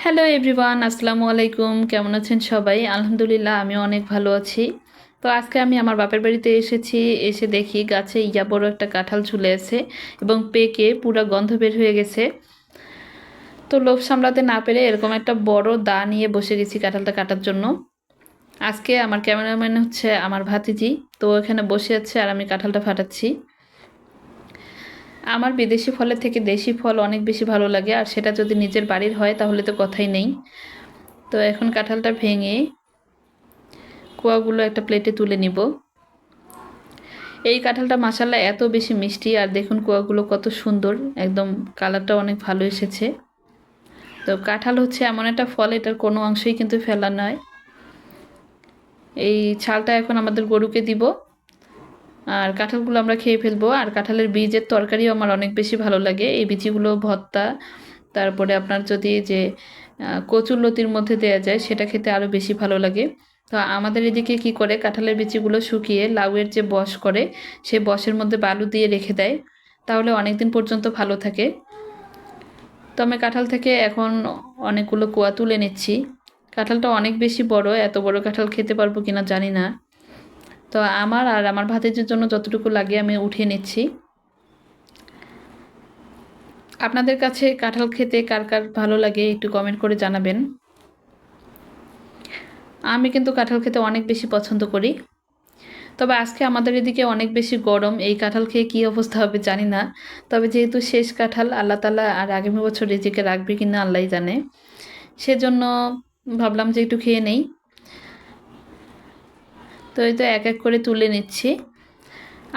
Hello everyone, আসসালামু আলাইকুম। কেমন আছেন সবাই? আলহামদুলিল্লাহ, আমি অনেক ভালো আছি। তো আজকে আমি আমার বাপের বাড়িতে এসেছি। এসে দেখি গাছে ইয়া বড় একটা কাঁঠাল ঝুলে আছে এবং পেকে পুরা গন্ধ বের হয়ে গেছে। তো লোভ সামলাতে না পেরে এরকম একটা বড় দা নিয়ে বসে গেছি কাঁঠালটা কাটার জন্য। আজকে আমার ক্যামেরাম্যান হচ্ছে আমার ভাতিজি, তো এখানে বসে আছে আর আমি কাঁঠালটা ফাটাচ্ছি। আমার বিদেশি ফলের থেকে দেশি ফল অনেক বেশি ভালো লাগে, আর সেটা যদি নিজের বাড়ির হয় তাহলে তো কথাই নেই। তো এখন কাঁঠালটা ভেঙে কোয়াগুলো একটা প্লেটে তুলে নিব। এই কাঁঠালটা মাশাআল্লাহ এত বেশি মিষ্টি, আর দেখুন কোয়াগুলো কত সুন্দর, একদম কালারটা অনেক ভালো এসেছে। তো কাঁঠাল হচ্ছে এমন একটা ফল, এটার কোনো অংশই কিন্তু ফেলা নয়। এই ছালটা এখন আমাদের গরুকে দিব, আর কাঁঠালগুলো আমরা খেয়ে ফেলবো। আর কাঁঠালের বীজের তরকারিও আমার অনেক বেশি ভালো লাগে। এই বীজগুলো ভর্তা, তারপরে আপনার যদি যে কচুরলতির মধ্যে দেওয়া যায় সেটা খেতে আরও বেশি ভালো লাগে। তো আমাদের এদিকে কি করে, কাঁঠালের বিচিগুলো শুকিয়ে লাউয়ের যে বশ করে সেই বশের মধ্যে বালু দিয়ে রেখে দেয়, তাহলে অনেক দিন পর্যন্ত ভালো থাকে। তো আমি কাঁঠাল থেকে এখন অনেকগুলো কোয়া তুলে নিচ্ছি। কাঁঠালটা অনেক বেশি বড়, এত বড় কাঁঠাল খেতে পারবো কিনা জানি না। তো আমার আর আমার ভাতিজির জন্য যতটুকু লাগে আমি উঠিয়ে নিচ্ছি। আপনাদের কাছে কাঁঠাল খেতে কার কার ভালো লাগে একটু কমেন্ট করে জানাবেন। আমি কিন্তু কাঁঠাল খেতে অনেক বেশি পছন্দ করি। তবে আজকে আমাদের এদিকে অনেক বেশি গরম, এই কাঁঠাল খেয়ে কী অবস্থা হবে জানি না। তবে যেহেতু শেষ কাঁঠাল, আল্লাহ তাআলা আর আগামী বছর রিজিকে রাখবে কিনা আল্লাহই জানে, সেজন্য ভাবলাম যে একটু খেয়ে নেই। তো এই তো এক এক করে তুলে নিচ্ছি।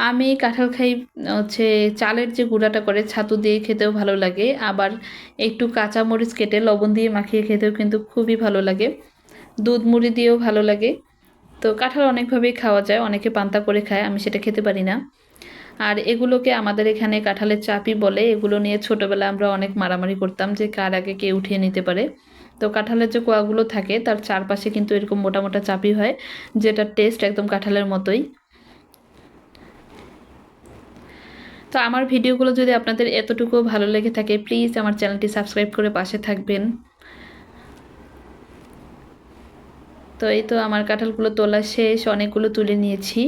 আমি কাঁঠাল খাই হচ্ছে চালের যে গুঁড়াটা করে ছাতু দিয়ে খেতেও ভালো লাগে, আবার একটু কাঁচা মরিচ কেটে লবণ দিয়ে মাখিয়ে খেতেও কিন্তু খুবই ভালো লাগে। দুধ মুড়ি দিয়েও ভালো লাগে। তো কাঁঠাল অনেকভাবেই খাওয়া যায়, অনেকে পান্তা করে খায়, আমি সেটা খেতে পারি না। আর এগুলোকে আমাদের এখানে কাঁঠালের চাপি বলে। এগুলো নিয়ে ছোটোবেলায় আমরা অনেক মারামারি করতাম যে কার আগে কে উঠিয়ে নিতে পারে। তো কাঁঠালের যে কোয়াগুলো থাকে তার চারপাশে কিন্তু এরকম মোটা মোটা চাপি হয়, যেটার টেস্ট একদম কাঁঠালের মতোই। তো আমার ভিডিওগুলো যদি আপনাদের এতটুকু ভালো লেগে থাকে, প্লিজ আমার চ্যানেলটি সাবস্ক্রাইব করে পাশে থাকবেন। তো এই তো আমার কাঁঠালগুলো তোলা শেষ, অনেকগুলো তুলে নিয়েছি।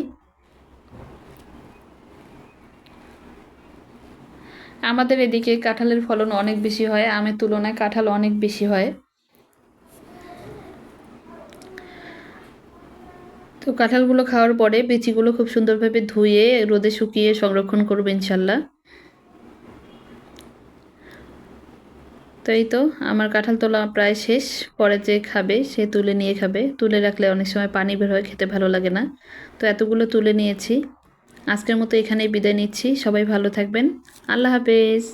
আমাদের এদিকে কাঁঠালের ফলন অনেক বেশি হয়, আমের তুলনায় কাঁঠাল অনেক বেশি হয়। তো কাঁঠালগুলো খাওয়ার পরে বিচিগুলো খুব সুন্দরভাবে ধুয়ে রোদে শুকিয়ে সংরক্ষণ করবো ইনশাল্লাহ। তো এই তো আমার কাঁঠাল তোলা প্রায় শেষ। পরে যে খাবে সে তুলে নিয়ে খাবে, তুলে রাখলে অনেক সময় পানি বের হয়, খেতে ভালো লাগে না। তো এতগুলো তুলে নিয়েছি। আজকের মতো এখানেই বিদায় নিচ্ছি। সবাই ভালো থাকবেন। আল্লাহ হাফেজ।